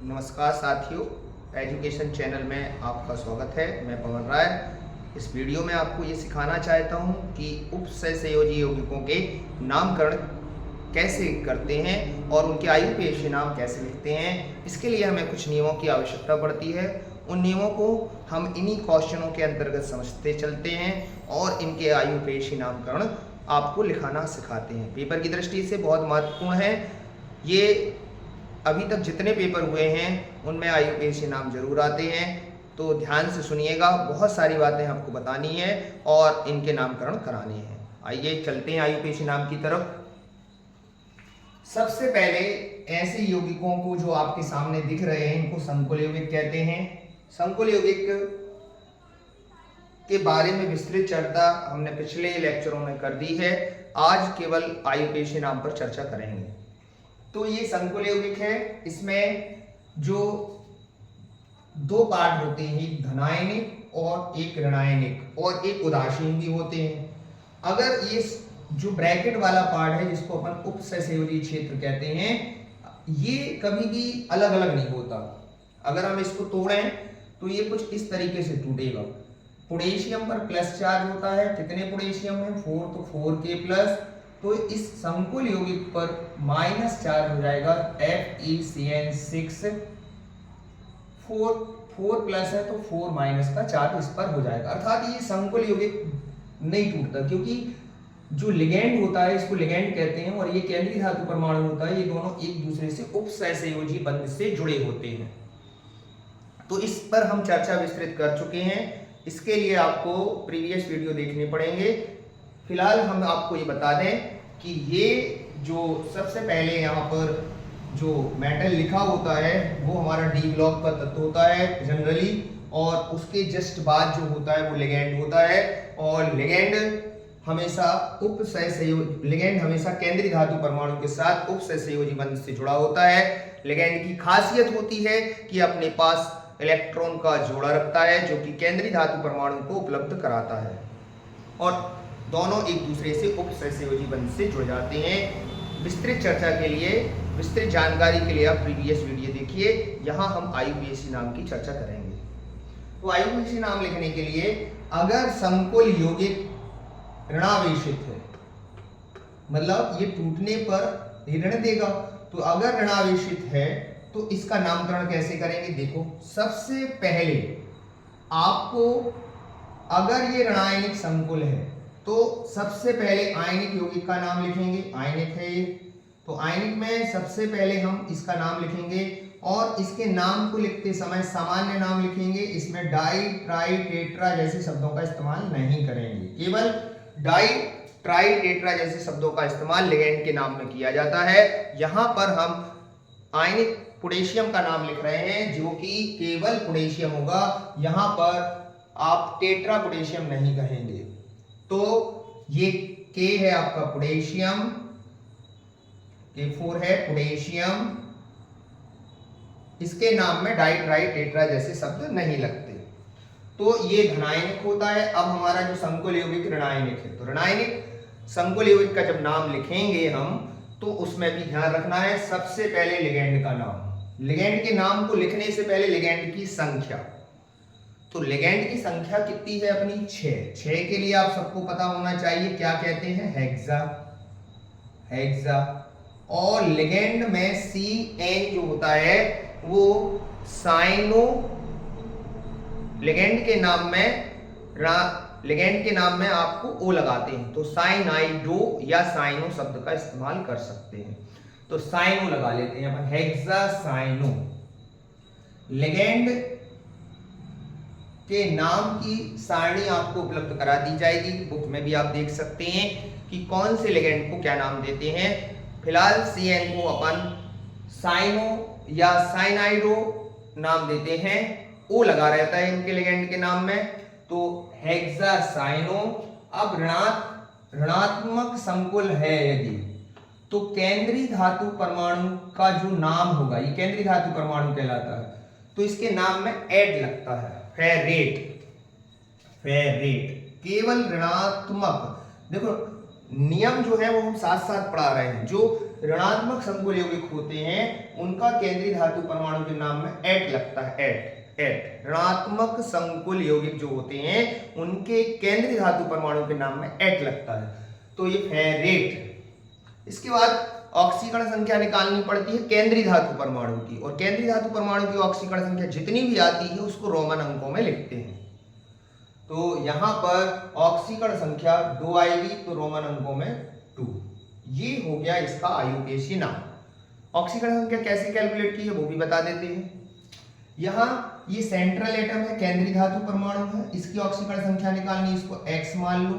नमस्कार साथियों, education channel में आपका स्वागत है। मैं पवन राय। इस वीडियो में आपको ये सिखाना चाहता हूँ कि उपसहसंयोजी यौगिकों के नामकरण कैसे करते हैं और उनके आयुपेशीय नाम कैसे लिखते हैं। इसके लिए हमें कुछ नियमों की आवश्यकता पड़ती है। उन नियमों को हम इन्हीं क्वेश्चनों के अंतर्गत समझते चलते हैं और इनके आयुपेशीय नामकरण आपको लिखाना सिखाते हैं। पेपर की दृष्टि से बहुत महत्वपूर्ण है। ये अभी तक जितने पेपर हुए हैं उनमें आयुपेशीय नाम जरूर आते हैं, तो ध्यान से सुनिएगा। बहुत सारी बातें आपको बतानी है और इनके नामकरण कराने हैं। आइए चलते हैं आयुपेशीय नाम की तरफ। सबसे पहले ऐसे यौगिकों को जो आपके सामने दिख रहे हैं इनको संकुल यौगिक कहते हैं। संकुल यौगिक के बारे में विस्तृत चर्चा हमने पिछले लेक्चरों में कर दी है। आज केवल आयुपेशीय नाम पर चर्चा करेंगे। तो ये संकुल यौगिक है। इसमें जो दो पार्ट होते हैं, एक धनायनिक और एक ऋणायनिक और एक उदासीन भी होते हैं। अगर ये जो ब्रैकेट वाला पार्ट है जिसको अपन उपसहसंयोजी क्षेत्र कहते हैं, ये कभी भी अलग अलग नहीं होता। अगर हम इसको तोड़ें तो ये कुछ इस तरीके से टूटेगा। पोटेशियम पर प्लस चार्ज होता है। कितने पोटेशियम है? 4, तो 4K प्लस। तो इस संकुल यौगिक पर माइनस चार्ज हो जाएगा FeCN6। 4 प्लस है तो 4 माइनस का चार्ज इस पर हो जाएगा। अर्थात ये संकुल यौगिक नहीं टूटता, क्योंकि जो लिगेंड होता है इसको लिगेंड कहते हैं और ये केंद्रीय धातु परमाणु होता है। ये दोनों एक दूसरे से उपसहसंयोजी बंध से जुड़े होते हैं। तो इस पर हम चर्चा विस्तृत कर चुके हैं। इसके लिए आपको प्रीवियस वीडियो देखने पड़ेंगे। फिलहाल हम आपको ये बता दें कि ये जो सबसे पहले यहाँ पर जो मेटल लिखा होता है वो हमारा डी ब्लॉक का तत्व होता है जनरली, और उसके जस्ट बाद जो होता है वो लिगेंड होता है। और लिगेंड हमेशा केंद्रीय धातु परमाणु के साथ उपसहसंयोजी बंध से जुड़ा होता है। लिगेंड की खासियत होती है कि अपने पास इलेक्ट्रॉन का जोड़ा रखता है जो कि केंद्रीय धातु परमाणु को उपलब्ध कराता है, और दोनों एक दूसरे से उपसहसंयोजी बंध से जुड़ जाते हैं। विस्तृत चर्चा के लिए, विस्तृत जानकारी के लिए आप प्रीवियस वीडियो देखिए। यहाँ हम आयुपेशीय नाम की चर्चा करेंगे। तो आयुपेशीय नाम लिखने के लिए, अगर संकुल यौगिक ऋणावेशित है, मतलब ये टूटने पर ऋण देगा, तो अगर ऋणावेशित है तो इसका नामकरण कैसे करेंगे? देखो, सबसे पहले आपको, अगर ये ऋणायनिक संकुल है तो सबसे पहले आयनिक यौगिक का नाम लिखेंगे। आयनिक है ये, तो आयनिक में सबसे पहले हम इसका नाम लिखेंगे और इसके नाम को लिखते समय सामान्य नाम लिखेंगे। इसमें डाई, ट्राई, टेट्रा जैसे शब्दों का इस्तेमाल नहीं करेंगे। केवल डाई, ट्राई, टेट्रा जैसे शब्दों का इस्तेमाल लिगेंड के नाम में किया जाता है। यहाँ पर हम आयनिक पोटेशियम का नाम लिख रहे हैं जो कि केवल पोटेशियम होगा। यहाँ पर आप टेट्रा पोटेशियम नहीं कहेंगे। तो ये K है आपका पोटेशियम, K4 है पोटेशियम। इसके नाम में डाई, ट्राई, टेट्रा जैसे शब्द नहीं लगते। तो ये धनायनिक होता है। अब हमारा जो संकुल यौगिक ऋणायनिक है, तो ऋणायनिक संकुल यौगिक का जब नाम लिखेंगे हम, तो उसमें भी ध्यान रखना है सबसे पहले लिगेंड का नाम। लिगेंड के नाम को लिखने से पहले लिगेंड की संख्या। तो लिगेंड की संख्या कितनी है अपनी? 6 के लिए आप सबको पता होना चाहिए क्या कहते हैं? हेक्सा। और लिगेंड में CN जो होता है वो साइनो, लिगेंड के नाम में आपको O लगाते हैं, तो साइनाइडो या साइनो शब्द का इस्तेमाल कर सकते हैं। तो साइनो लगा लेते हैं अपन, हेक्सासाइनो। लिगेंड के नाम की सारणी आपको उपलब्ध करा दी जाएगी। बुक में भी आप देख सकते हैं कि कौन से लिगेंड को क्या नाम देते हैं। फिलहाल CN को अपन साइनो या साइनाइडो नाम देते हैं। O लगा रहता है इनके लिगेंड के नाम में, तो हेक्सासाइनो। अब ऋणात्मक संकुल है यदि, तो केंद्रीय धातु परमाणु का जो नाम होगा, ये केंद्रीय धातु परमाणु कहलाता है, तो इसके नाम में एड लगता है, फेरेट। केवल ऋणात्मक, देखो नियम जो है वो हम साथ साथ पढ़ा रहे हैं। जो ऋणात्मक संकुल यौगिक होते हैं उनका केंद्रीय धातु परमाणु के नाम में एट लगता है। एट ऋणात्मक संकुल यौगिक जो होते हैं उनके केंद्रीय धातु परमाणु के नाम में एट लगता है, तो ये फेरेट। इसके बाद ऑक्सीकरण संख्या निकालनी पड़ती है केंद्रीय धातु परमाणु की, और केंद्रीय धातु परमाणु की ऑक्सीकरण संख्या जितनी भी आती है उसको रोमन अंकों में लिखते हैं। तो यहां पर ऑक्सीकरण संख्या 2 आएगी तो रोमन अंकों में 2। ये हो गया इसका आयुकेशी नाम। ऑक्सीकरण संख्या कैसे कैलकुलेट की है वो भी बता देते हैं। यहाँ ये सेंट्रल एटम है, केंद्रीय धातु परमाणु है, इसकी ऑक्सीकरण संख्या निकालनी, इसको x मान लो।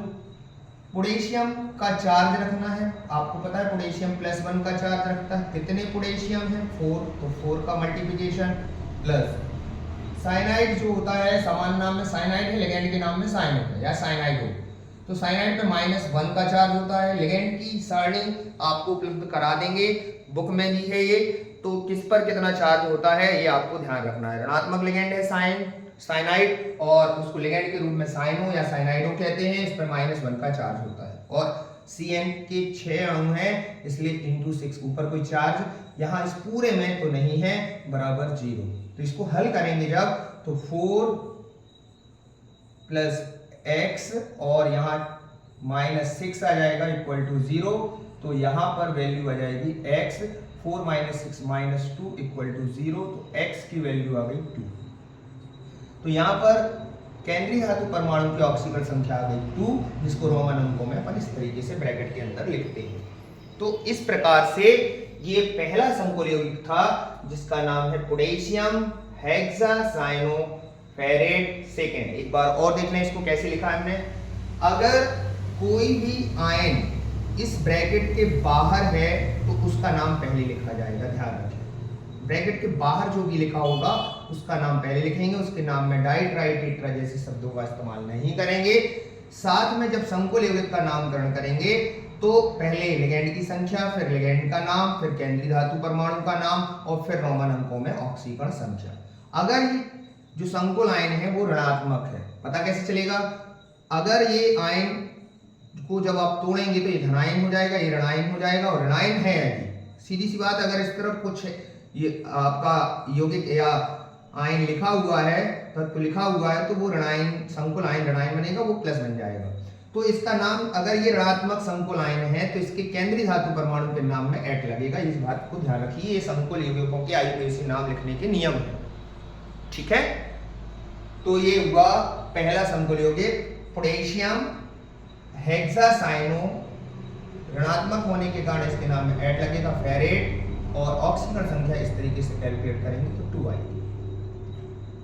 पोटेशियम का चार्ज रखना है, आपको पता है पोटेशियम +1 का चार्ज रखता है। कितने पोटेशियम है? 4, तो 4 का मल्टीप्लिकेशन प्लस साइनाइड जो होता है, सामान्य नाम में साइनाइड है, लिगेंड के नाम में साइनाइड है या साइनाइड हो, तो साइनाइड पे -1 का चार्ज होता है। लिगेंड की सारणी आपको उपलब्ध करा देंगे, बुक में भी है ये, तो किस पर कितना चार्ज होता है ये आपको ध्यान रखना है। ऋणात्मक लिगेंड है साइनाइड, और उसको लिगेंड के रूप में साइनो या साइनाइडो कहते हैं, इस पर -1 का चार्ज होता है। और CN के 6 अणु हैं, इसलिए × 6 ऊपर कोई चार्ज यहाँ इस पूरे में तो नहीं है, बराबर 0। तो इसको हल करेंगे जब, तो 4 + x और यहाँ -6 आ जाएगा = 0, तो यहाँ पर वैल्यू आ जाएगी x, 4 - 6 - 2 = 0, तो x की वैल्यू आ गई 2। तो यहाँ पर केंद्रीय धातु परमाणु की ऑक्सीकरण संख्या आ गई 2, जिसको रोमन अंकों में अपन इस तरीके से ब्रैकेट के अंदर लिखते हैं। तो इस प्रकार से ये पहला संकुल यौगिक था जिसका नाम है पोटेशियम हेक्सासाइनोफेरेट सेकेंड। एक बार और देख लें इसको कैसे लिखा है हमने। अगर कोई भी आयन इस ब्रैकेट के बाहर है तो उसका नाम पहले लिखा जाएगा, ध्यान रखें। ब्रैकेट के बाहर जो भी लिखा होगा उसका नाम पहले लिखेंगे, उसके नाम में डाई ट्राई टेट्रा जैसे शब्दों का इस्तेमाल नहीं करेंगे। साथ में जब संकुल यौगिक का नामकरण करेंगे तो पहले लिगेंड की संख्या, फिर लिगेंड का नाम, फिर केंद्रीय धातु परमाणु का नाम, और फिर रोमन अंकों में ऑक्सीकरण संख्या। अगर ये जो संकुल आयन है वो ऋणात्मक है, पता कैसे चलेगा? अगर ये आयन को जब आप तोड़ेंगे तो ये धनायन हो जाएगा, ये ऋणायन हो जाएगा, और ऋणायन है यदि, सीधी सी बात, अगर इस तरफ कुछ ये आपका यौगिक या आयन लिखा हुआ है, तत्व लिखा हुआ है, तो वो ऋणायन संकुल आयन ऋणायन बनेगा, वो प्लस बन जाएगा। तो इसका नाम, अगर ये ऋणात्मक संकुल आयन है तो इसके केंद्रीय धातु परमाणु के नाम में एट लगेगा। इस बात को ध्यान रखिए, ये संकुल यौगिकों के आयुर्वेदिक नाम लिखने के नियम है, ठीक है। तो ये हुआ पहला संकुल यौगिक पोटेशियम हेक्सासाइनो, ऋणात्मक होने के कारण इसके नाम में एट लगेगा, फेरेट, और ऑक्सीकरण संख्या इस तरीके से कैलकुलेट करेंगे तो 2 आएगी,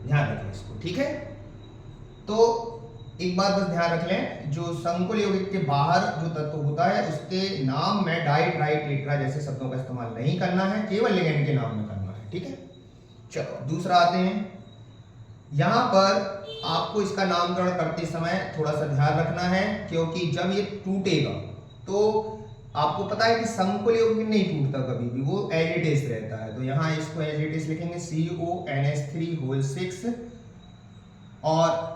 ध्यान रखें इसको, ठीक है। तो एक बात बस ध्यान रख लें, जो संकुल यौगिक के बाहर जो तत्व होता है उसके नाम में डाई ट्राई टेट्रा जैसे शब्दों का इस्तेमाल नहीं करना है, केवल लिगेंड के नाम में करना है, ठीक है। चलो दूसरा आते हैं। यहां पर आपको इसका नामकरण करते समय थोड़ा सा ध्यान रखना है, क्योंकि जब ये टूटेगा तो आपको पता है कि संकुल यौगिक नहीं टूटता कभी भी, वो एज इट इज रहता है। तो यहाँ इसको एज इट इज लिखेंगे CONH3 और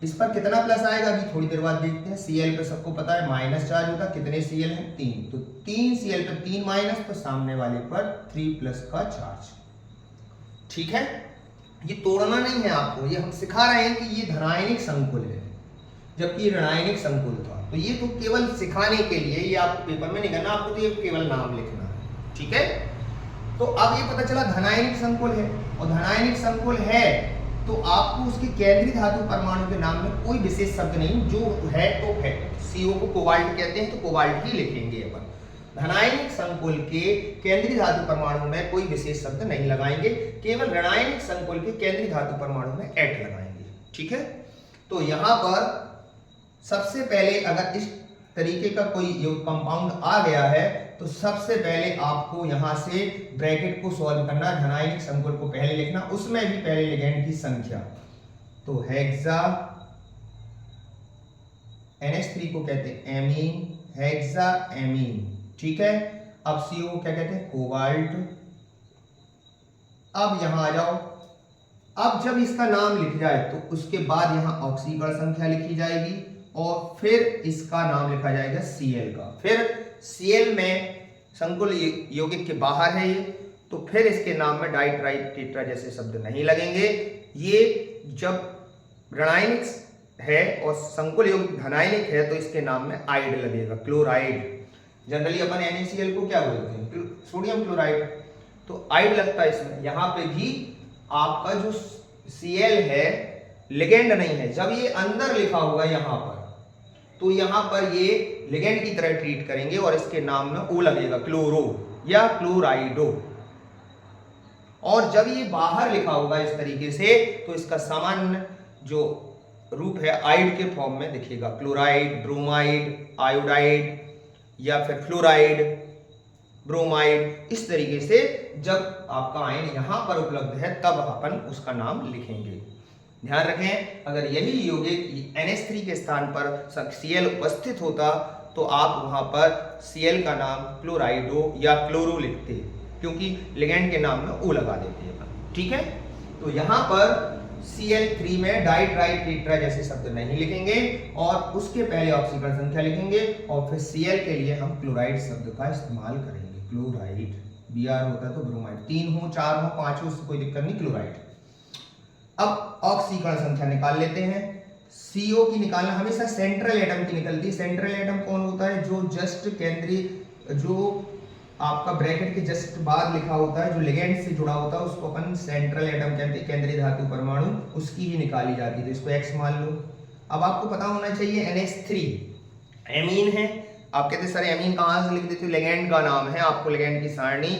इस पर कितना प्लस आएगा अभी थोड़ी देर बाद देखते हैं। Cl पे सबको पता है माइनस चार्ज होता है, कितने Cl हैं? 3, तो 3 Cl पे 3 माइनस, तो सामने वाले पर 3+ का चार्ज, ठीक है। ये तोड़ना नहीं है आपको, ये हम सिखा रहे हैं कि ये धनायनिक संकुल है जबकि ऋणायनिक संकुल था। तो ये तो केवल सिखाने के लिए, ये आपको पेपर में नहीं करना, आपको तो ये केवल नाम लिखना है, ठीक है। तो अब ये पता चला धनायनिक संकुल है, और धनायनिक संकुल है तो आपको उसके केंद्रीय धातु परमाणु के नाम में कोई विशेष शब्द नहीं, जो है तो है। CO को कोबाल्ट कहते हैं तो कोबाल्ट ही लिखेंगे अपन। धनायनिक संकुल के केंद्रीय धातु परमाणु में कोई विशेष शब्द नहीं लगाएंगे, केवल ऋणायनिक संकुल के केंद्रीय धातु परमाणु में एट लगाएंगे, ठीक है। तो यहाँ पर सबसे पहले अगर इस तरीके का कोई कंपाउंड आ गया है तो सबसे पहले आपको यहां से ब्रैकेट को सॉल्व करना, धनायनिक संकुल को पहले लिखना, उसमें भी पहले लिगेंड की संख्या। तो हेक्सा NH3 को कहते हैं एमीन, हेक्सा एमीन, ठीक है। अब CO को क्या कहते हैं? कोबाल्ट। अब यहां आ जाओ, अब जब इसका नाम लिख जाए तो उसके बाद यहां ऑक्सीकरण संख्या लिखी जाएगी और फिर इसका नाम लिखा जाएगा Cl का। फिर Cl में संकुल यौगिक के बाहर है ये, तो फिर इसके नाम में डाई ट्राई टेट्रा जैसे शब्द नहीं लगेंगे। ये जब ऋणायनिक है और संकुल यौगिक धनायनिक है तो इसके नाम में आइड लगेगा, क्लोराइड। जनरली अपन NaCl को क्या बोलते हैं, सोडियम क्लोराइड, तो आइड लगता है इसमें। यहां पे भी आपका जो Cl है लिगेंड नहीं है, जब ये अंदर लिखा होगा यहां पर तो यहां पर ये लिगेंड की तरह ट्रीट करेंगे और इसके नाम में O लगेगा, क्लोरो या क्लोराइडो। और जब ये बाहर लिखा होगा इस तरीके से तो इसका सामान्य जो रूप है आइड के फॉर्म में दिखेगा, क्लोराइड, ब्रोमाइड, आयोडाइड या फिर फ्लोराइड, ब्रोमाइड। इस तरीके से जब आपका आयन यहां पर उपलब्ध है तब अपन उसका नाम लिखेंगे। ध्यान रखें, अगर यही यौगिक NH3 के स्थान पर Cl उपस्थित होता तो आप वहां पर Cl का नाम क्लोराइडो या क्लोरो लिखते, क्योंकि लिगेंड के नाम में O लगा देते हैं। ठीक है, तो यहां पर Cl3 में डाई ट्राई टेट्रा जैसे शब्द नहीं लिखेंगे और उसके पहले ऑक्सीकरण संख्या लिखेंगे और फिर Cl के लिए हम क्लोराइड शब्द का इस्तेमाल करेंगे। क्लोराइड, Br होता है तो ब्रोमाइड, 3 हो 4 हो 5 हो उससे कोई दिक्कत नहीं, क्लोराइड। अब ऑक्सीकरण संख्या निकाल लेते हैं। CO की निकालना हमेशा सेंट्रल एटम की निकलती है। सेंट्रल एटम कौन होता है, जो जस्ट केंद्रीय, जो आपका ब्रैकेट के जस्ट बाद लिखा होता है, जो लिगेंड से जुड़ा होता है उसको अपन सेंट्रल एटम कहते हैं, केंद्रीय धातु परमाणु, उसकी ही निकाली जाती है, तो इसको X मान लो। अब आपको पता होना चाहिए NH3 एमीन है। आप कहते सर एमीन कहाँ से लिख देते हो, लिगेंड का नाम है, आपको लिगेंड की सारणी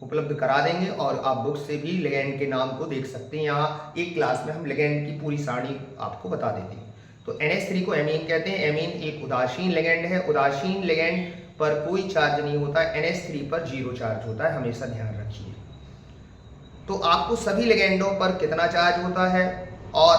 उपलब्ध करा देंगे और आप बुक से भी लिगेंड के नाम को देख सकते हैं। यहाँ एक क्लास में हम लिगेंड की पूरी सारणी आपको बता देते हैं। तो NH3 को एमीन कहते हैं। एमीन एक उदासीन लिगेंड है। उदासीन लिगेंड पर कोई चार्ज नहीं होता, NH3 पर 0 चार्ज होता है, हमेशा ध्यान रखिए। तो आपको सभी लिगेंडों पर कितना चार्ज होता है और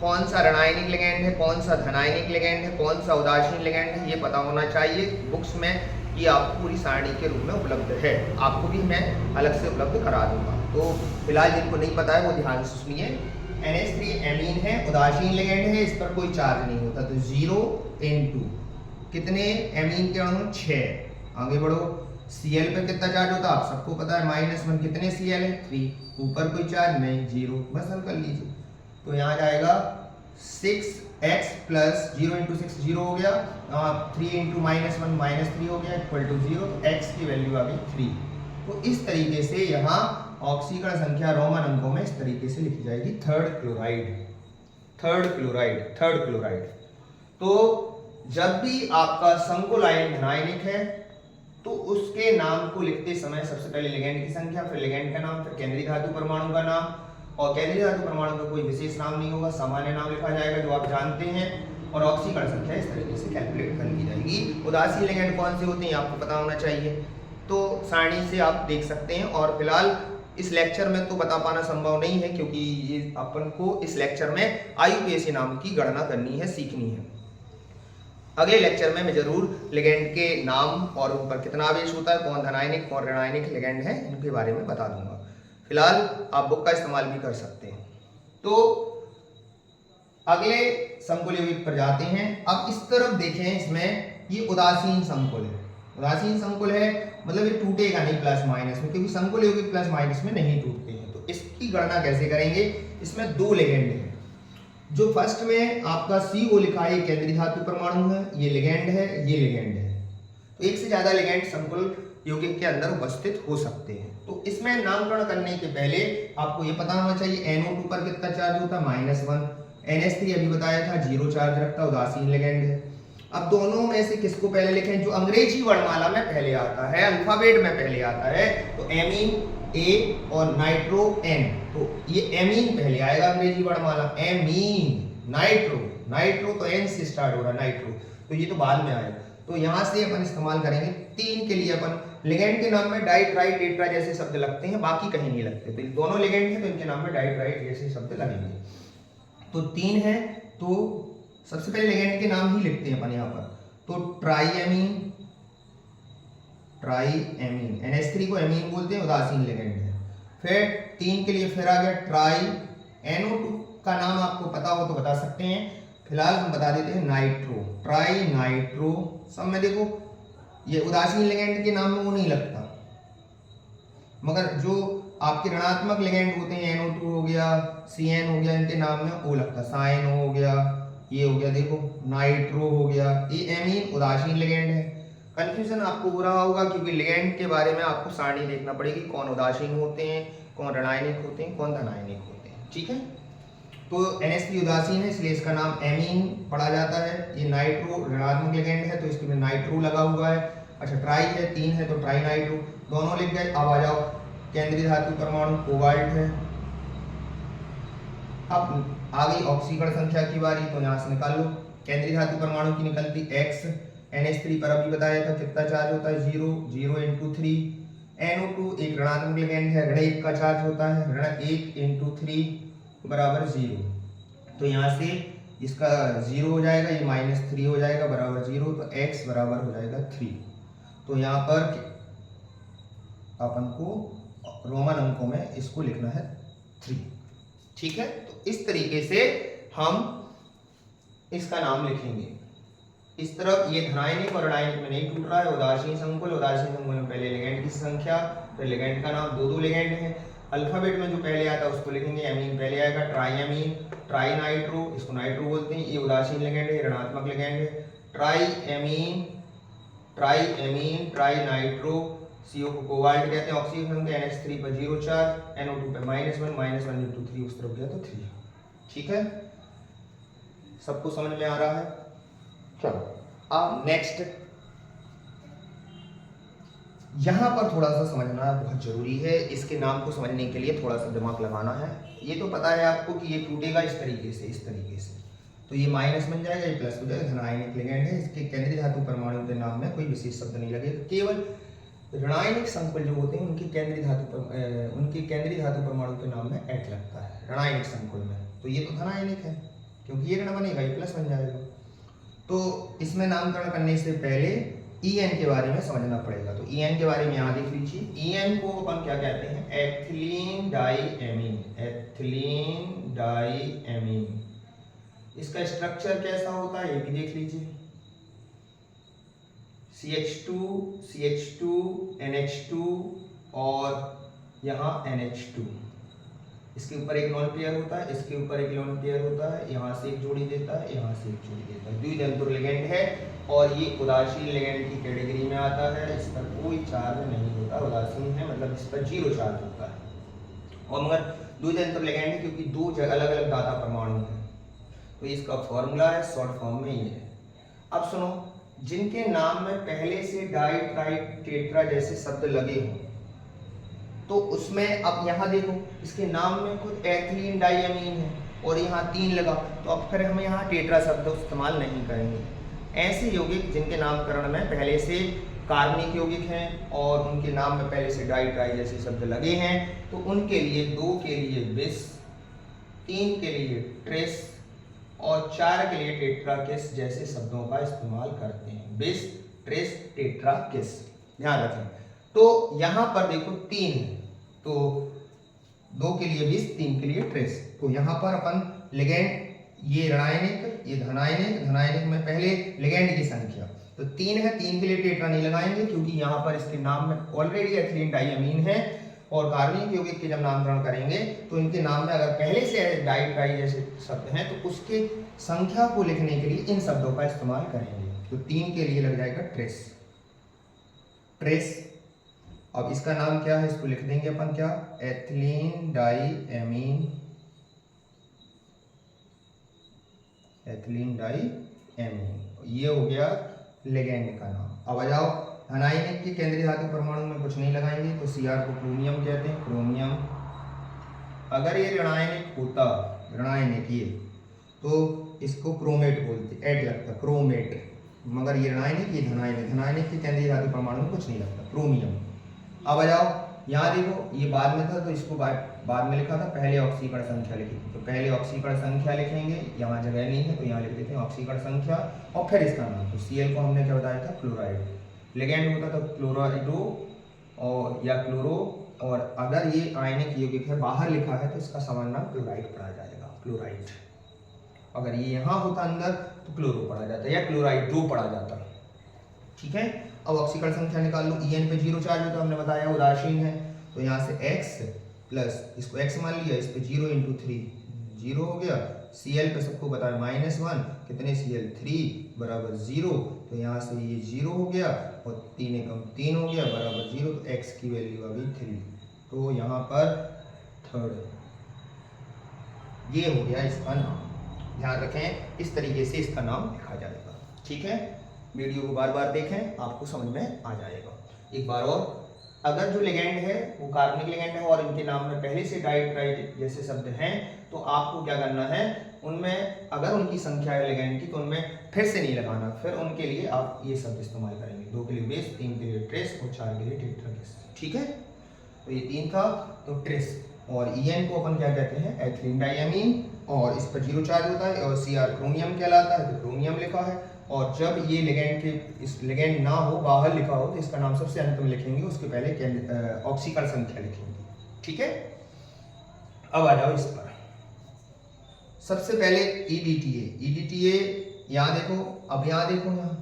कौन सा ऋणायनिक लिगेंड है, कौन सा धनायनिक लिगेंड है, कौन सा उदासीन लिगेंड है, ये पता होना चाहिए। बुक्स में ये आपको पूरी सारणी के रूप में उपलब्ध है, आपको भी मैं अलग से उपलब्ध करा दूंगा। तो फिलहाल जिनको नहीं पता है वो ध्यान से सुनिए। NH3 एमीन है, उदासीन लिगेंड है, इस पर कोई चार्ज नहीं होता, तो 0 × कितने एमीन के अणु 6। आगे बढ़ो, Cl पर कितना चार्ज होता है आप सबको पता है, -1। कितने Cl है 3, ऊपर कोई चार्ज नहीं, 0। बस हल कर लीजिए, तो यहाँ जाएगा 6x + 0 × 6 0 हो गया, 3 × -1 -3 हो गया, = 0। तो x की वैल्यू आ गई 3। तो इस तरीके से यहाँ ऑक्सीकरण संख्या रोमन अंकों में इस तरीके से लिखी जाएगी, थर्ड क्लोराइड। तो जब भी आपका संकुल आयन धनायनिक है तो उसके नाम को लिखते समय सबसे पहले लिगेंड की संख्या, फिर लिगेंड का नाम, फिर केंद्रीय धातु परमाणु का नाम, और केंद्रीय धातु परमाणु का कोई विशेष नाम नहीं होगा, सामान्य नाम लिखा जाएगा जो आप जानते हैं, और ऑक्सीकरण संख्या इस तरीके से कैलकुलेट कर ली जाएगी। उदासीन लिगेंड कौन से होते हैं आपको पता होना चाहिए, तो सारणी से आप देख सकते हैं। और फिलहाल इस लेक्चर में तो बता पाना संभव नहीं है क्योंकि ये अपन को इस लेक्चर में IUPAC नाम की गणना करनी है, सीखनी है। अगले लेक्चर में मैं जरूर लिगेंड के नाम और उन पर कितना आवेश होता है, कौन धनायनिक कौन ऋणायनिक लिगेंड है, इनके बारे में बता दूंगा। फिलहाल आप बुक का इस्तेमाल भी कर सकते हैं। तो अगले संकुल यौगिक पर जाते हैं। अब इस तरफ देखें, इसमें ये उदासीन संकुल है। उदासीन संकुल है मतलब ये टूटेगा नहीं प्लस माइनस में, क्योंकि संकुल यौगिक प्लस माइनस में नहीं टूटते हैं। तो इसकी गणना कैसे करेंगे, इसमें 2 लिगेंड है। जो फर्स्ट में आपका CO लिखा है, ये केंद्रीय धातु परमाणु है, ये लिगेंड है, ये लिगेंड है। तो एक से ज्यादा लिगेंड संकुल यौगिक के अंदर उपस्थित हो सकते हैं। तो इसमें नामकरण करने के पहले आपको ये पता होना चाहिए NO2 पर कितना चार्ज होता है, -1। NH3 अभी बताया था 0 चार्ज रखता, उदासीन लिगेंड है। अब दोनों में से किसको पहले लिखें, जो अंग्रेजी वर्णमाला में पहले आता है, अल्फाबेट में पहले आता है, तो एमीन A और नाइट्रो N। तो ये एमीन पहले आएगा अंग्रेजी वर्णमाला, एमीन, नाइट्रो तो N से स्टार्ट हो रहा है, नाइट्रो, तो ये तो बाद में आएगा। तो यहाँ से अपन इस्तेमाल करेंगे 3 के लिए। अपन लिगेंड के नाम में डाई ट्राई टेट्रा जैसे शब्द लगते हैं, बाकी कहीं नहीं लगते। तो दोनों लिगेंड हैं तो इनके नाम में डाई ट्राई जैसे शब्द लगेंगे। तो 3 है, तो सबसे पहले लिगेंड के नाम ही लिखते हैं अपन यहाँ पर। तो ट्राईएमीन, NH3 को एमीन बोलते हैं, उदासीन लिगेंड है। फिर 3 के लिए फिर आ गया ट्राई, NO2 का नाम आपको पता हो तो बता सकते हैं, फिलहाल हम बता देते हैं नाइट्रो, ट्राई नाइट्रो। सब में देखो ये उदासीन लिगेंड के नाम में वो नहीं लगता, मगर जो आपके ऋणात्मक लिगेंड होते हैं NO2 हो गया, CN हो गया, इनके नाम में ओ लगता है। साइन हो गया, ये हो गया, देखो नाइट्रो हो गया, ये एमीन उदासीन लिगेंड है। कंफ्यूजन आपको हो रहा होगा क्योंकि लिगेंड के बारे में आपको सारणी देखना पड़ेगी, कौन उदासीन होते हैं, कौन ऋणायनिक होते हैं, कौन धनायनिक होते हैं। ठीक है, तो NH3 उदासीन है इसलिए इसका नाम एमीन पढ़ा जाता है। ये नाइट्रो ऋणात्मक लिगेंड है तो इसके में नाइट्रो लगा हुआ है। अच्छा, ट्राई है, 3 है तो ट्राई नाइट्रो, दोनों लिख गए। अब आ जाओ, केंद्रीय धातु परमाणु कोबाल्ट है। अब आ गई ऑक्सीकरण संख्या की बारी, तो यहाँ से निकाल लो। केंद्रीय धातु परमाणु की निकलती X, NH3 पर अभी बताया था कितना चार्ज होता है, 0, 0 × 3। NO2 एक ऋणात्मक लिगेंड है, ऋण 1 का चार्ज होता है, ऋण 1 × 3 बराबर 0। तो यहाँ से इसका 0 हो जाएगा, ये -3 हो जाएगा बराबर 0, तो x बराबर हो जाएगा 3। तो यहाँ पर अपन को रोमन अंकों में इसको लिखना है 3। ठीक है, तो इस तरीके से हम इसका नाम लिखेंगे। इस तरफ ये धनायनिक और ऋणायनिक में नहीं टूट रहा है। उदासीन संकुल, उदासीन संकुल में पहले लिगेंड की संख्या, फिर लिगेंड का नाम, दो लिगेंड है। अल्फाबेट में जो पहले आता है उसको लिखेंगे, एमीन पहले आएगा, ट्राई एमीन, ट्राई नाइट्रो, इसको नाइट्रो बोलते हैं, ये उदासीन लिगेंड है, ऋणात्मक लिगेंड है। Try amine, tri nitro, CO को कोबाल्ट कहते हैं, ऑक्सीजन के NH3 पर 0 चार्ज, NO2 पे -1 × 3 उस तरफ गया तो 3। ठीक है, सबको समझ में आ रहा है? चलो अब नेक्स्ट, यहां पर थोड़ा सा समझना बहुत जरूरी है। इसके नाम को समझने के लिए थोड़ा सा दिमाग लगाना है। ये तो पता है आपको कि ये टूटेगा इस तरीके से, इस तरीके से, तो ये माइनस बन जाएगा, ये प्लस हो जाएगा। धनायनिक लिगेंड है, इसके केंद्रीय धातु परमाणु के नाम में कोई विशेष शब्द नहीं लगेगा, केवल ऋणायनिक संकुल जो होते हैं उनके केंद्रीय धातु परमाणु के नाम में एट लगता है ऋणायनिक संकुल में। तो ये तो धनायनिक है क्योंकि ये ऋण बनेगा, ये प्लस बन जाएगा। तो इसमें नामकरण करने से पहले EN के बारे में समझना पड़ेगा। तो EN के बारे में यहाँ देख लीजिए। EN को अपन क्या कहते हैं? Ethylene diamine, ethylene diamine. इसका स्ट्रक्चर कैसा होता है ये भी देख लीजिए। CH2 NH2 और यहाँ NH2, इसके ऊपर एक लोन पेयर होता है, इसके ऊपर एक लोन पेयर होता है, यहाँ से एक जोड़ी देता है, यहाँ से एक जोड़ी देता है। द्वितंतुर लिगेंड है और ये उदासीन लिगेंड की कैटेगरी में आता है। इस पर कोई चार्ज नहीं होता, उदासीन है मतलब इस पर 0 चार्ज होता है। और मगर द्वितंतुर लिगेंड है क्योंकि दो अलग अलग दाता परमाणु हैं। तो इसका फॉर्मूला है, शॉर्ट फॉर्म में ये है। अब सुनो, जिनके नाम में पहले से डाई, ट्राई, टेट्रा जैसे शब्द लगे हों तो उसमें अब यहाँ देखो, इसके नाम में खुद एथिलीन डाईएमीन है और यहाँ 3 लगा, तो अब फिर हम यहाँ टेट्रा शब्द इस्तेमाल नहीं करेंगे। ऐसे यौगिक जिनके नामकरण में पहले से कार्बनिक यौगिक हैं और उनके नाम में पहले से डाई, ट्राई जैसे शब्द लगे हैं, तो उनके लिए 2 के लिए बिस, 3 के लिए ट्रेस और 4 के लिए टेट्राकिस जैसे शब्दों का इस्तेमाल करते हैं। बिस, ट्रेस, टेट्राकिस, ध्यान रखें। तो यहाँ पर देखो 3 है, तो 2 के लिए बिस, 3 के लिए ट्रेस। तो यहाँ पर अपन लिगेंड, ये ऋणायनिक, ये धनायनिक, धनायनिक में पहले लिगेंड की संख्या तो 3 है, 3 के लिए टेट्रा नहीं लगाएंगे क्योंकि यहाँ पर इसके नाम में ऑलरेडी एथिलीन डाईएमीन है। और कार्बनिक यौगिक के जब नामकरण करेंगे तो इनके नाम में अगर पहले से डाई, ट्राई जैसे शब्द हैं तो उसके संख्या को लिखने के लिए इन शब्दों का इस्तेमाल करेंगे। तो 3 के लिए लग जाएगा ट्रेस, ट्रेस। अब इसका नाम क्या है, इसको लिख देंगे अपन क्या, एथिलीन डाईएमीन, एथिलीन डाईएमीन। ये हो गया लिगेंड का नाम। अब आ जाओ, धनायनिक के केंद्रीय धातु परमाणु में कुछ नहीं लगाएंगे तो Cr को क्रोमियम कहते हैं, क्रोमियम। अगर ये ऋणायनिक होता, ऋणायनिक ये, तो इसको क्रोमेट बोलते, ऐड लगता क्रोमेट, मगर ये ऋणायनिक, ये धनायनिक, धनायनिक के केंद्रीय धातु परमाणु में कुछ नहीं लगता, क्रोमियम। अब आ जाओ, यहाँ देखो ये बाद में था तो इसको बाद में लिखा था, पहले ऑक्सीकरण संख्या लिखी थी, तो पहले ऑक्सीकरण संख्या लिखेंगे, यहाँ जगह नहीं है तो यहाँ लिख देते हैं ऑक्सीकरण संख्या और फिर इसका नाम। तो Cl को हमने क्या बताया था, क्लोराइड। लिगेंड होता था क्लोराइडो और या क्लोरो, और अगर ये आयनिक यौगिक है बाहर लिखा है तो इसका समान नाम क्लोराइड पढ़ा जाएगा, क्लोराइड। अगर ये यहाँ होता अंदर तो क्लोरो पढ़ा जाता या क्लोराइडो पढ़ा जाता। ठीक है, अब ऑक्सीकरण संख्या निकाल लो। En पे 0 चार्ज होता है, हमने बताया उदासीन है, तो यहाँ से x प्लस इसको x मान लिया, इस पे 0 × 3 0 हो गया। Cl पे सबको बताया -1, कितने Cl 3 बराबर 0, तो यहाँ से ये 0 हो गया और 3 एकम 3 हो गया बराबर 0, तो x की वैल्यू आ गई 3। तो यहाँ पर थर्ड ये हो गया इसका नाम। ध्यान रखें इस तरीके से इसका नाम लिखा जाएगा। ठीक है, वीडियो को बार बार देखें, आपको समझ में आ जाएगा। एक बार और, अगर जो लिगेंड है वो कार्बनिक लिगेंड है और इनके नाम में पहले से डाइट्राइड जैसे शब्द हैं, तो आपको क्या करना है, उनमें अगर उनकी संख्या है लिगेंड की तो उनमें फिर से नहीं लगाना, फिर उनके लिए आप ये शब्द इस्तेमाल करेंगे। 2 के लिए बेस, 3 के लिए ट्रेस और 4 के लिए टेट्राकेस। ठीक है, तो ये 3 था तो ट्रेस। और En को अपन क्या कहते हैं, एथिलीन डाइअमीन, और इस पर 0 चार्ज होता है और Cr क्रोमियम कहलाता है, तो क्रोमियम लिखा है। और जब ये लिगेंड के इस लिगेंड ना हो, बाहर लिखा हो, तो इसका नाम सबसे अंत में लिखेंगे, उसके पहले ऑक्सीकरण संख्या लिखेंगे। ठीक है, अब आ जाओ इस पर। सबसे पहले EDTA यहाँ देखो, अब यहाँ देखो, यहाँ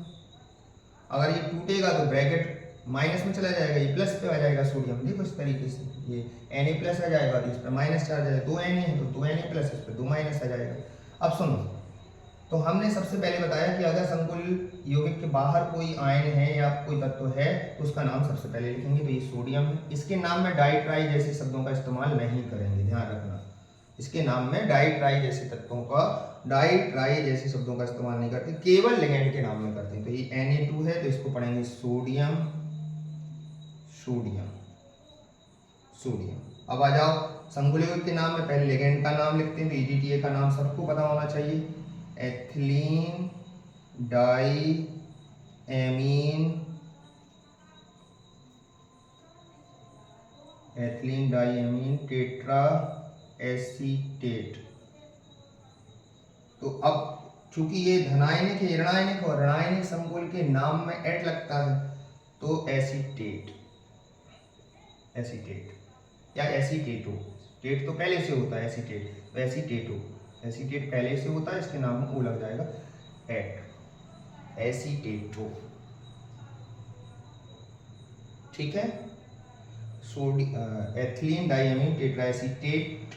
अगर ये टूटेगा तो ब्रैकेट माइनस में चला जाएगा, ये प्लस पे आ जाएगा सोडियम। देखो इस तरीके से ये Na प्लस आ जाएगा, तो इस पर माइनस चार्ज है, 2 Na है तो 2 Na प्लस, इस पर 2 माइनस आ जाएगा। अब सुनो, तो हमने सबसे पहले बताया कि अगर संकुल यौगिक के बाहर कोई आयन है या कोई तत्व है तो उसका नाम सबसे पहले लिखेंगे, तो ये सोडियम है। इसके नाम में डाइट्राई जैसे शब्दों का इस्तेमाल नहीं करेंगे, ध्यान रखना। इसके नाम में डाइट्राई जैसे तत्वों का, डाइट्राई जैसे शब्दों का इस्तेमाल नहीं करते, केवल लिगेंड के नाम में करते हैं। तो ये Na2 है तो इसको पढ़ेंगे सोडियम सोडियम सोडियम। अब आ जाओ, संकुल यौगिक के नाम में पहले लिगेंड का नाम लिखते हैं, तो EDTA का नाम सबको पता होना चाहिए, ethylene diamine ethylene diamine tetra acetate. तो अब चूंकि ये धनायनिक है, ऋणायनिक, और ऋणायनिक संकुल के नाम में एट लगता है, तो एसीटेट एसीटेट या एसीटेटो। टेट तो पहले से होता है, एसीटेट, तो एसीटेटो, एसीटेट पहले से होता है, इसके नाम में ओ लग जाएगा, एट, एसीटेटो। ठीक है, एथिलीन डाइएमीन टेट्रा एसीटेट,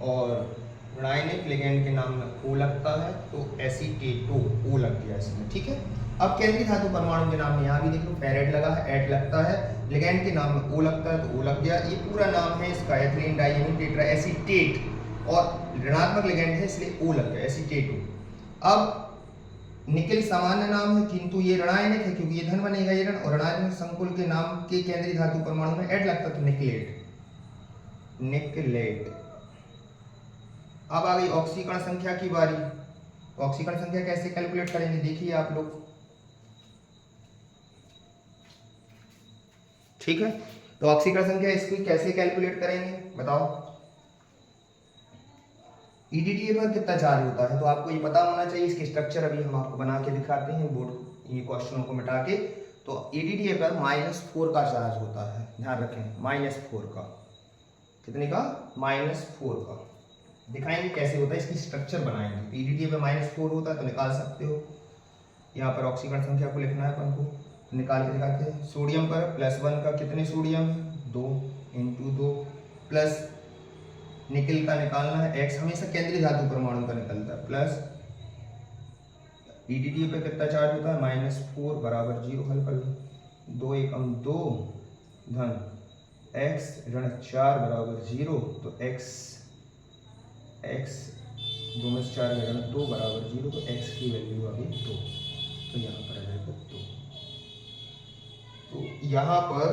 और ऋणायनिक लिगेंड के नाम में ओ लगता है, तो एसीटेटो, ओ लग गया इसमें। ठीक है, अब केंद्रीय धातु परमाणु के नाम में यहाँ भी देख लो, फेरेट लगा है, एट लगता है, लिगेंड के नाम में ओ लगता है, तो ओ लग गया। ये पूरा नाम है इसका, एथिलीन डाइएमीन टेट्रा एसीटेट, और ऋणात्मक लिगेंड है इसलिए ओ लग गया, एसीटेटो। अब निकेल सामान्य नाम है, किंतु ये ऋणायनिक है क्योंकि ये धन बनेगा, ये ऋण, और ऋणायनिक संकुल के नाम के केंद्रीय धातु परमाणु में एट लगता है, तो निकलेट, निकलेट। अब आ गई ऑक्सीकरण संख्या की बारी। तो ऑक्सीकरण संख्या कैसे कैलकुलेट करेंगे, देखिए आप लोग। ठीक है, तो ऑक्सीकरण संख्या इसकी कैसे कैलकुलेट करेंगे बताओ। EDTA पर कितना चार्ज होता है, तो आपको ये पता होना चाहिए। इसकी स्ट्रक्चर अभी हम आपको बना के दिखाते हैं बोर्ड, ये क्वेश्चनों को मिटा के। तो EDTA पर -4 का चार्ज होता है, ध्यान रखें, -4 का। कितने का, -4 का। दिखाएंगे कैसे होता है, इसकी स्ट्रक्चर बनाएंगे। EDTA पे -4 होता है तो निकाल सकते हो। यहाँ पर ऑक्सीकरण संख्या को लिखना है अपन को, तो निकाल के दिखाते हैं। सोडियम पर +1 का कितने सोडियम, 2 × 2, प्लस निकेल का निकालना है, X हमेशा केंद्रीय धातु परमाणु का निकलता है, प्लस EDTA पे कितना चार्ज होता है, -4 बराबर 0, हल कर लो, 2 एकम 2 धन x ऋण 4 बराबर 0, तो x 2 में 4 ऋण 2 बराबर 0, तो x की वैल्यू आ गई 2, तो यहाँ पर आ जाएगा 2। तो यहाँ पर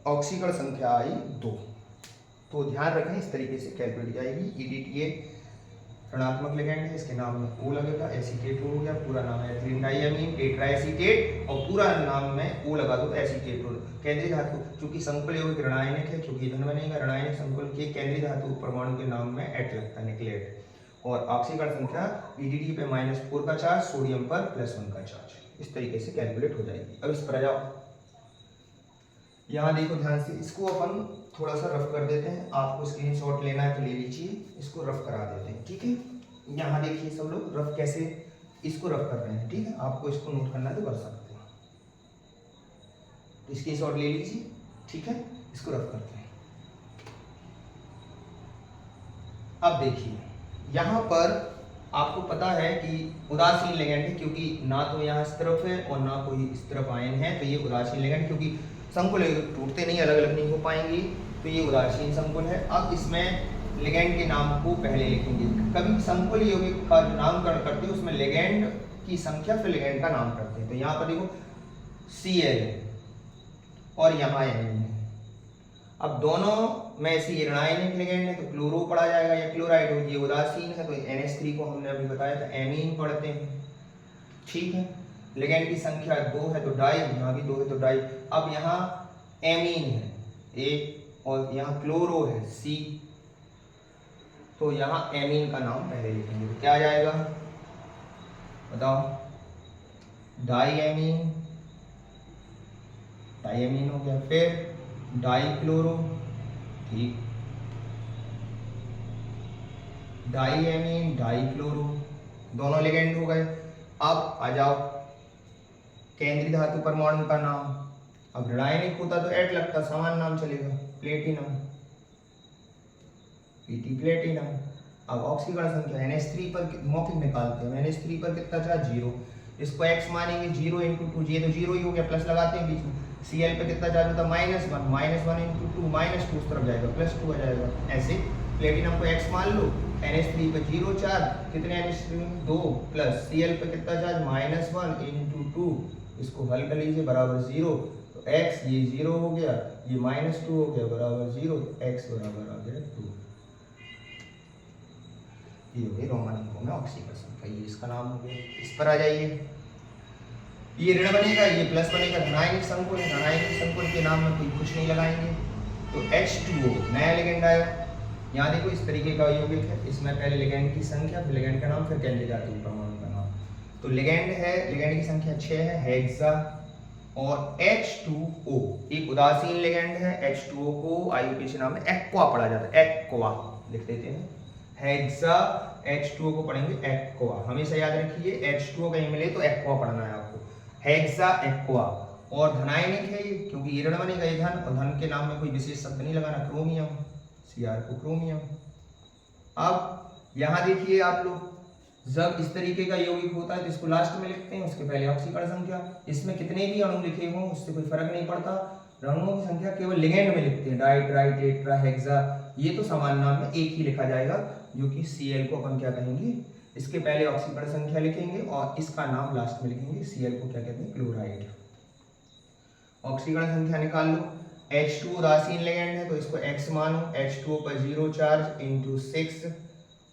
ऑक्सीकरण संख्या आई 2। तो ध्यान रखें इस तरीके से कैलकुलेट जाएगी। EDTA ऋणात्मक लिगेंड है, इसके नाम में ओ लगेगा, एसीटेट हो गया, पूरा नाम है एथिलीन डाइएमीन टेट्रा एसीटेट, और पूरा नाम में ओ लगा दो तो एसीटेट हो। केंद्रीय धातु चूंकि संकुल यौगिक ऋणायनिक है, क्योंकि धन बनेगा, ऋणायनिक संकुल के केंद्रीय धातु परमाणु के नाम में एट लगता है, निकलेट। और ऑक्सीकरण संख्या EDTA पे -4 का चार्ज, सोडियम पर +1 का चार्ज, इस तरीके से कैलकुलेट हो जाएगी। अब इस पर आ जाओ, यहाँ देखो ध्यान से, इसको अपन थोड़ा सा रफ कर देते हैं। आपको स्क्रीनशॉट लेना है तो ले लीजिए, इसको रफ करा देते हैं। ठीक है, यहाँ देखिए सब लोग रफ कैसे इसको रफ कर रहे हैं। ठीक है, आपको इसको नोट करना है तो कर सकते हैं। तो स्क्रीनशॉट ले लीजिए, ठीक है। इसको रख करते हैं। अब देखिए यहाँ पर आपको पता है कि उदासीन लिगेंड है, क्योंकि ना तो यहाँ इस तरफ है और ना कोई इस तरफ आयन है, तो ये उदासीन लिगेंड, क्योंकि संकुल टूटते नहीं, अलग अलग नहीं हो पाएंगे, तो ये उदासीन संकुल है। अब इसमें लिगेंड के नाम को पहले लिखेंगे। कभी संकुल यौगिक का जो नामकरण करते हैं उसमें लिगेंड की संख्या फिर लिगेंड का नाम करते हैं। तो यहाँ पर देखो Cl और यहाँ Mn है। अब दोनों में से ये ऋणायनिक लिगेंड है तो क्लोरो पढ़ा जाएगा या क्लोराइड हो। ये उदासीन है तो NH3 को हमने अभी बताया था एमीन पढ़ते हैं, ठीक है। लिगेंड की संख्या 2 है तो डाई, यहाँ भी 2 है तो डाई। अब यहाँ एमीन है A और यहाँ क्लोरो है C, तो यहाँ एमीन का नाम पहले लिखेंगे। तो क्या आ जाएगा बताओ? डाई एमीन, डाइएमीन हो गया, फिर डाइक्लोरो, ठीक, डाइएमीन डाइक्लोरो, दोनों लिगेंड हो गए। अब आ जाओ केंद्रीय धातु परमाणु का नाम। अब ऋणायनिक होता तो एट लगता, समान नाम चलेगा, प्लेटिनम, पीटी प्लेटिनम। अब ऑक्सीकरण संख्या NH3 पर मौखिक निकालते हैं। NH3 पर कितना था? 0, इसको x मानेंगे 0 × 2, ये तो 0 ही हो गया, प्लस लगाते हैं बीच में। Cl पे कितना चार्ज होता है? -1, -1 × 2, -2 उस तरफ जाएगा, +2 आ जाएगा। ऐसे प्लेटिनम को x मान लो, NH3 पे 0 चार्ज, कितने NH3 में? 2, प्लस Cl पे कितना चार्ज? -1 × 2, इसको हल कर लीजिए बराबर 0, तो x ये 0 हो गया, ये -2 हो गया बराबर 0, तो x बराबर आ गया 2। ये हो गई रोमन अंकों में ऑक्सीकरण संख्या, ये इसका नाम हो गया। इस पर आ जाइए, ये ऋण बनेगा, ये प्लस बनेगा, धनायनिक संकुल है, धनायनिक संकुल के नाम में कोई कुछ नहीं लगाएंगे, तो H2O नया लिगेंड आया। यहाँ देखो इस तरीके का यौगिक है, इसमें पहले लिगेंड की संख्या, फिर लिगेंड का नाम, फिर केंद्रीय धातु परमाणु का नाम। तो लिगेंड है, लिगेंड की संख्या 6 है, हेक्सा और H2O एक उदासीन लिगेंड है। H2O को IUPAC नाम में एक्वा पढ़ा जाता है, एक्वा लिख देते हैं। हेक्सा H2O को पढ़ेंगे एक्वा, हमेशा याद रखिए H2O कहीं मिले तो एक्वा पढ़ना है आपको, हेक्सा एक्वा। और धनायनिक है ये, क्योंकि ये ऋण बनेगा, ये धन, और धन के नाम में कोई विशेष शब्द नहीं लगाना, क्रोमियम, Cr को क्रोमियम। अब यहाँ देखिए आप लोग, जब इस तरीके का यौगिक होता है तो इसको लास्ट में लिखते हैं, उसके पहले ऑक्सीकरण संख्या। इसमें कितने भी अणु लिखे हों उससे कोई फर्क नहीं पड़ता, अणुओं की संख्या केवल लिगेंड में लिखते हैं, डाई, ट्राई, टेट्रा, हेक्सा, ये तो समान नाम में एक ही लिखा जाएगा, जो कि Cl को अपन क्या कहेंगे, इसके पहले ऑक्सीकरण संख्या लिखेंगे और इसका नाम लास्ट में लिखेंगे। Cl को क्या कहते हैं? क्लोराइड। ऑक्सीकरण संख्या निकाल लो, H2 उदासीन लिगेंड है तो इसको x मानो, H2O पर 0 चार्ज इंटू 6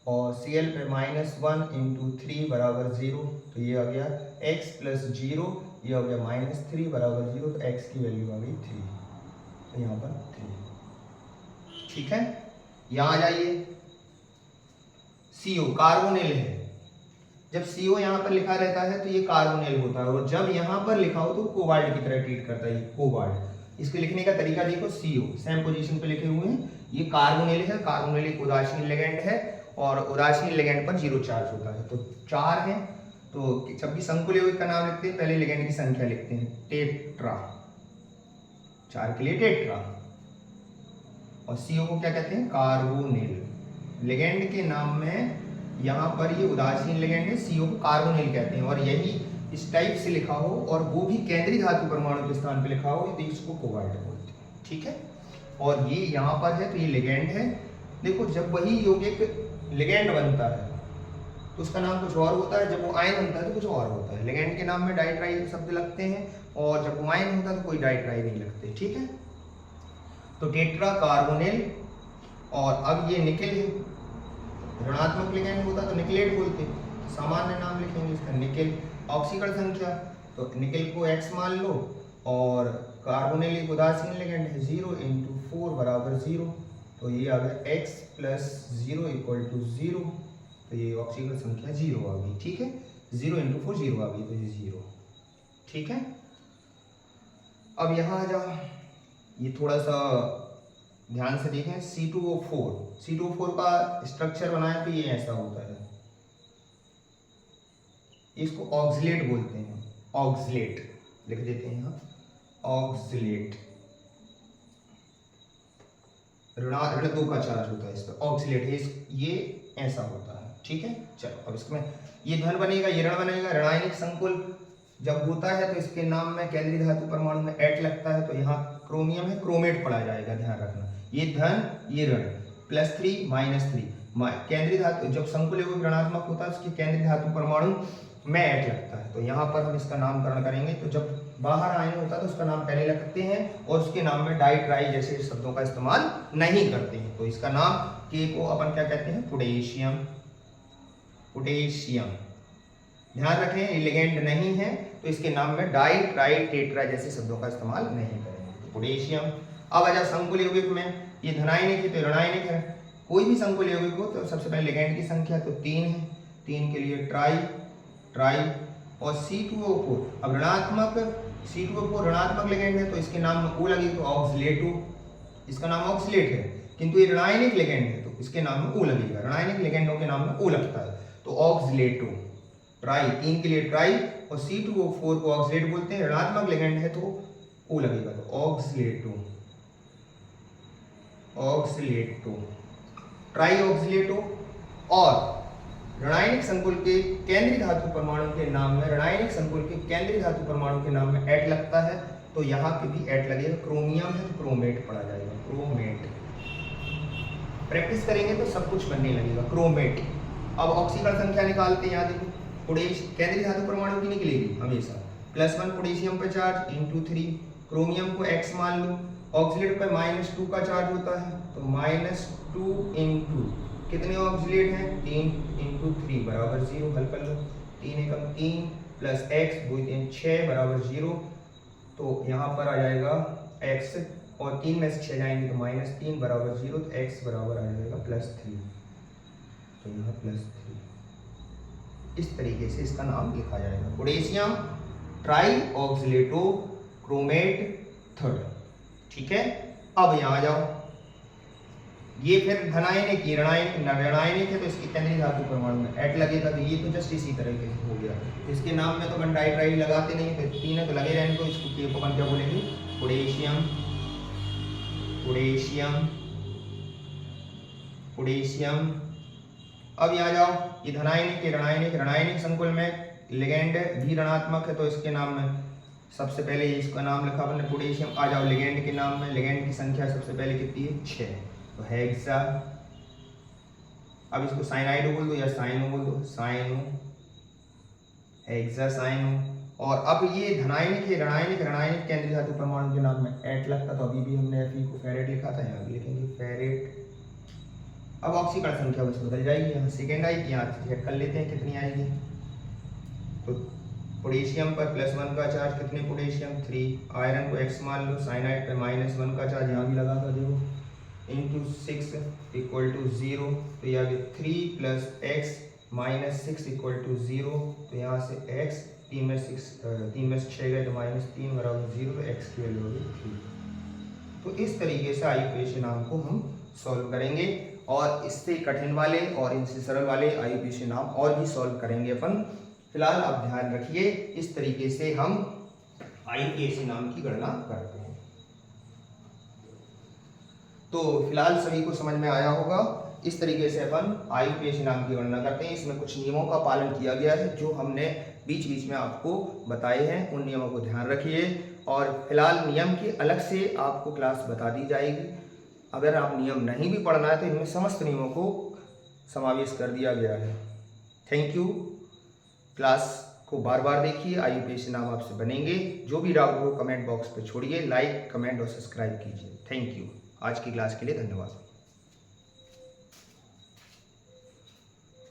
और Cl पे -1 इंटू 3 बराबर 0, तो ये आ गया x + 0, ये हो गया -3 बराबर 0, तो x की वैल्यू आ गई 3, तो यहाँ पर 3, ठीक है। यहाँ आ जाइए, CO कार्बोनिल है, जब CO यहाँ पर लिखा रहता है तो ये कार्बोनिल होता है, और जब यहाँ पर लिखा हो तो कोबाल्ट की तरह ट्रीट करता है, ये कोबाल्ट। इसके लिखने का तरीका देखो, CO सेम पोजीशन पे लिखे हुए हैं, ये कार्बोनिल है, कार्बोनिल एक उदासीन लिगेंड है और उदासीन लिगेंड पर 0 चार्ज होता है। तो 4 है, तो जब भी संकुल यौगिक का नाम लिखते हैं पहले लिगेंड की संख्या लिखते हैं, टेट्रा, 4 के लिए टेट्रा, और CO को क्या कहते हैं? कार्बोनिल। लिगेंड के नाम में यहाँ पर ये उदासीन लिगेंड है, CO को कार्बोनिल कहते हैं, और यही इस टाइप से लिखा हो और वो भी केंद्रीय धातु परमाणु के स्थान पे लिखा हो तो इसको कोबाल्ट बोलते हैं, ठीक है। और ये यहाँ पर है तो ये लिगेंड है। देखो जब वही यौगिक लिगेंड बनता है तो उसका नाम कुछ और होता है, जब वो आयन बनता है तो कुछ और होता है। लिगेंड के नाम में डाई ट्राई शब्द लगते हैं और जब वो आयन होता है तो कोई डाई ट्राई नहीं लगते, ठीक है। तो टेट्रा कार्बोनिल, और अब ये निकेल है, ऋणात्मक लिगेंड होता तो निकलेट बोलते, सामान्य नाम लिखेंगे इसका निकेल। ऑक्सीकरण संख्या, तो निकेल को x मान लो, और कार्बोनिल एक उदासीन लिगेंड है, 0 × 4 बराबर 0, तो ये आ गया x + 0 = 0, तो ये ऑक्सीकरण संख्या 0 आ गई, ठीक है। 0 × 4 0 आ गई, तो ये 0, ठीक है। अब यहाँ आ जाओ, ये थोड़ा सा ध्यान से देखें, C2O4 का स्ट्रक्चर बनाया तो ये ऐसा होता है, इसको ऑक्सलेट बोलते हैं, ऑक्सलेट लिख देते हैं यहाँ, ऑक्सिलेट, ऋण 2 का चार्ज होता है इस पर, ऑक्सिलेट है, ये ऐसा होता है। ठीक है, चलो अब इसमें ये धन बनेगा, ये ऋण बनेगा। ऋणायनिक संकुल जब होता है तो इसके नाम में केंद्रीय धातु परमाणु में एट लगता है, तो यहाँ क्रोमियम है, क्रोमेट पढ़ा जाएगा, ध्यान रखना। ये धन ये ऋण, +3 -3, केंद्रीय धातु जब संकुल एवं ऋणात्मक होता है उसके केंद्रीय धातु परमाणु में एट लगता है, तो यहाँ पर हम इसका नामकरण करेंगे। तो जब बाहर आयन होता है तो उसका नाम पहले लगते हैं और उसके नाम में डाई ट्राई जैसे शब्दों का इस्तेमाल नहीं करते हैं। तो इसका नाम के को अपन क्या कहते हैं, पोटेशियम, पोटेशियम। ध्यान रखें ये लिगेंड नहीं है तो इसके नाम में डाई ट्राई टेट्रा जैसे शब्दों का इस्तेमाल नहीं करेंगे, तो पोटेशियम। अब आजा संकुल यौगिक में, ये धनायनिक है तो ऋणायनिक है। कोई भी संकुल यौगिक हो तो सबसे पहले लिगेंड की संख्या तो 3 है, 3 के लिए ट्राई, ट्राई और C2O4। अब ऋणात्मक C2O4 ऋणात्मक लिगेंड है तो इसके नाम में O लगेगी तो ऑक्सिलेटो, इसका नाम ऑक्सिलेट है, किंतु ये ऋणायनिक लिगेंड है तो इसके नाम में O लगेगा। ऋणायनिक लिगेंडों के नाम में O लगता है तो ऑक्सिलेटो, ट्राई, 3 के लिए ट्राई और C2O4 को ऑक्सिलेट बोलते हैं। ऋणात्मक लिगेंड है तो O लगेगा तो ऑक्सिलेटो, ऑक्सिलेटो, ट्राई ऑक्सिलेटो। और ऋणायनिक संकुल के केंद्रीय धातु परमाणु के नाम में, ऋणायनिक संकुल के केंद्रीय धातु परमाणु के नाम में एट लगता है तो यहाँ पे भी एट लगेगा। क्रोमियम है तो क्रोमेट पढ़ा जाएगा, क्रोमेट। प्रैक्टिस करेंगे तो सब कुछ बनने लगेगा, क्रोमेट। अब ऑक्सीकरण संख्या निकालते हैं, यहाँ देखो केंद्रीय धातु परमाणु की निकलेगी हमेशा +1 पोटेशियम पर चार्ज इंटू 3, क्रोमियम को x मान लो, ऑक्सिलेट पर -2 का चार्ज होता है तो -2 इंटू कितने ऑक्सिलेट हैं, 3 इंटू 3 बराबर 0। हल कर लो, 3 एकम 3 प्लस x 2 3 6 बराबर 0। तो यहाँ पर आ जाएगा x और 3 में से 6 जाएंगे तो -3 बराबर 0, तो x बराबर आ जाएगा +3, तो यहाँ +3। इस तरीके से इसका नाम लिखा जाएगा, पोटेशियम ट्राई ऑक्सिलेटो क्रोमेट थर्ड। ठीक है, अब यहाँ आ जाओ, ये फिर धनायनिक, ये ऋणायनिक है तो इसके केंद्रीय धातु परमाणु में एट लगेगा, तो ये तो जस्ट इसी तरीके से हो गया। इसके नाम में तो अपन डाई ट्राई लगाते नहीं है, तो 3 है तो लगे रहेंगे, तो इसको के को अपन क्या बोलेंगे, पोटेशियम, पोटेशियम, पोटेशियम। अब यहाँ जाओ, ये धनायनिक, ये ऋणायनिक, ऋणायनिक संकुल में लिगेंड भी ऋणात्मक है तो इसके नाम में सबसे पहले इसका नाम लिखा अपने पोटेशियम। आ जाओ लिगेंड के नाम में, लिगेंड की संख्या सबसे पहले कितनी है, 6, तो हेक्सा। अब इसको साइनाइडो बोल दो या साइनो बोल दो, साइनो, हेक्सा साइनो। और अब ये धनायनिक है, ऋणायनिक, ऋणायनिक केंद्रीय धातु परमाणु के नाम में एट लगता, तो अभी भी हमने Fe को फेरेट लिखा था, यहाँ भी लिखेंगे फेरेट। अब ऑक्सीकरण संख्या बस बदल जाएगी, यहाँ सेकेंड आएगी, यहाँ चेक कर लेते हैं कितनी आएगी। तो पोटेशियम पर +1 का चार्ज, कितने पोटेशियम 3, आयरन को x मान लो, साइनाइड पे -1 का चार्ज यहाँ भी लगा कर देखो, इंटू 6 इक्वल टू 0, तो यहाँ पे 3 + x -6 इक्वल टू 0, तो यहाँ से x 3 में 6 गए तो -3 बराबर 0, तो x की वैल्यू होगी 3। तो इस तरीके से IUPAC नाम को हम सॉल्व करेंगे और इससे कठिन वाले और इनसे सरल वाले IUPAC नाम और भी सॉल्व करेंगे अपन। फिलहाल आप ध्यान रखिए, इस तरीके से हम IUPAC नाम की गणना करते हैं। तो फिलहाल सभी को समझ में आया होगा, इस तरीके से अपन IUPAC नाम की गणना करते हैं। इसमें कुछ नियमों का पालन किया गया है जो हमने बीच बीच में आपको बताए हैं, उन नियमों को ध्यान रखिए। और फिलहाल नियम की अलग से आपको क्लास बता दी जाएगी। अगर आप नियम नहीं भी पढ़ना है तो इनमें समस्त नियमों को समावेश कर दिया गया है। Thank you. क्लास को बार बार देखिए, IUPAC नाम आपसे बनेंगे। जो भी डाउट हो कमेंट बॉक्स पे छोड़िए, लाइक कमेंट और सब्सक्राइब कीजिए। Thank you. आज की क्लास के लिए धन्यवाद।